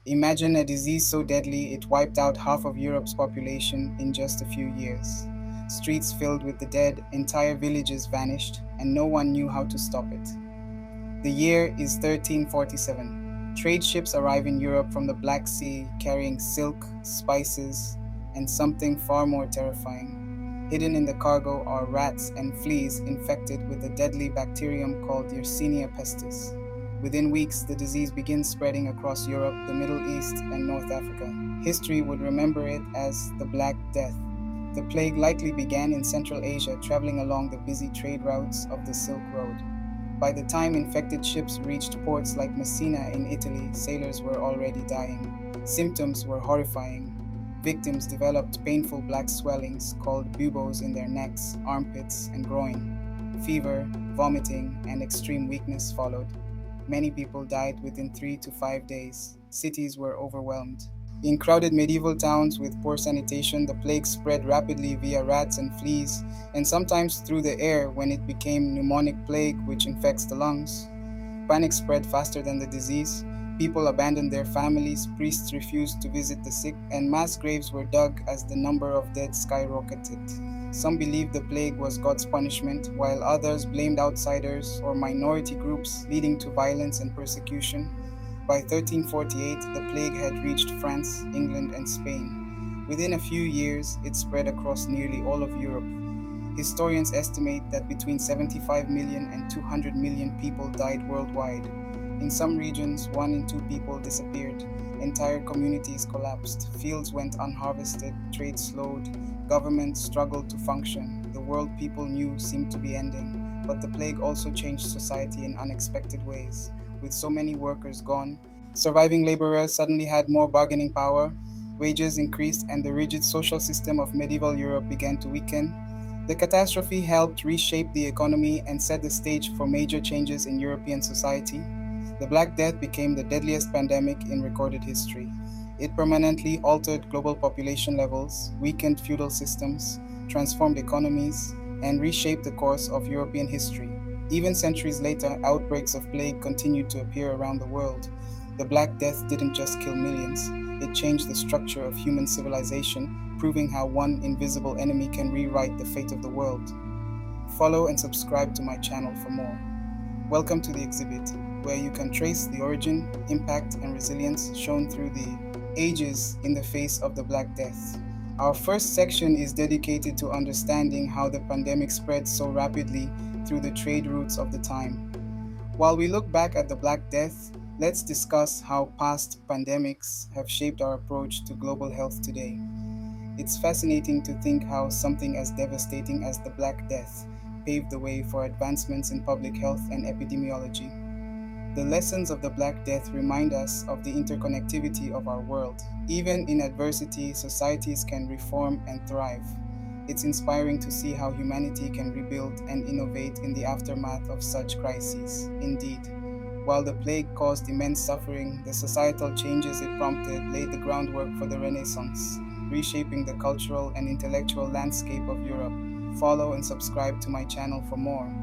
Imagine a disease so deadly it wiped out half of Europe's population in just a few years. Streets filled with the dead, entire villages vanished, and no one knew how to stop it. The year is 1347. Trade ships arrive in Europe from the Black Sea carrying silk, spices, and something far more terrifying. Hidden in the cargo are rats and fleas infected with a deadly bacterium called Yersinia pestis. Within weeks, the disease begins spreading across Europe, the Middle East, and North Africa. History would remember it as the Black Death. The plague likely began in Central Asia, traveling along the busy trade routes of the Silk Road. By the time infected ships reached ports like Messina in Italy, sailors were already dying. Symptoms were horrifying. Victims developed painful black swellings called buboes in their necks, armpits, and groin. Fever, vomiting, and extreme weakness followed. Many people died within 3 to 5 days. Cities were overwhelmed. In crowded medieval towns with poor sanitation, the plague spread rapidly via rats and fleas, and sometimes through the air when it became pneumonic plague, which infects the lungs. Panic spread faster than the disease. People abandoned their families, priests refused to visit the sick, and mass graves were dug as the number of dead skyrocketed. Some believed the plague was God's punishment, while others blamed outsiders or minority groups, leading to violence and persecution. By 1348, the plague had reached France, England, and Spain. Within a few years, it spread across nearly all of Europe. Historians estimate that between 75 million and 200 million people died worldwide. In some regions, 1 in 2 people disappeared. Entire communities collapsed. Fields went unharvested, trade slowed, governments struggled to function. The world people knew seemed to be ending, but the plague also changed society in unexpected ways. With so many workers gone, surviving laborers suddenly had more bargaining power, wages increased, and the rigid social system of medieval Europe began to weaken. The catastrophe helped reshape the economy and set the stage for major changes in European society. The Black Death became the deadliest pandemic in recorded history. It permanently altered global population levels, weakened feudal systems, transformed economies, and reshaped the course of European history. Even centuries later, outbreaks of plague continued to appear around the world. The Black Death didn't just kill millions, it changed the structure of human civilization, proving how one invisible enemy can rewrite the fate of the world. Follow and subscribe to my channel for more. Welcome to the exhibit, where you can trace the origin, impact, and resilience shown through the ages in the face of the Black Death. Our first section is dedicated to understanding how the pandemic spread so rapidly through the trade routes of the time. While we look back at the Black Death, let's discuss how past pandemics have shaped our approach to global health today. It's fascinating to think how something as devastating as the Black Death paved the way for advancements in public health and epidemiology. The lessons of the Black Death remind us of the interconnectivity of our world. Even in adversity, societies can reform and thrive. It's inspiring to see how humanity can rebuild and innovate in the aftermath of such crises. Indeed, while the plague caused immense suffering, the societal changes it prompted laid the groundwork for the Renaissance, reshaping the cultural and intellectual landscape of Europe. Follow and subscribe to my channel for more.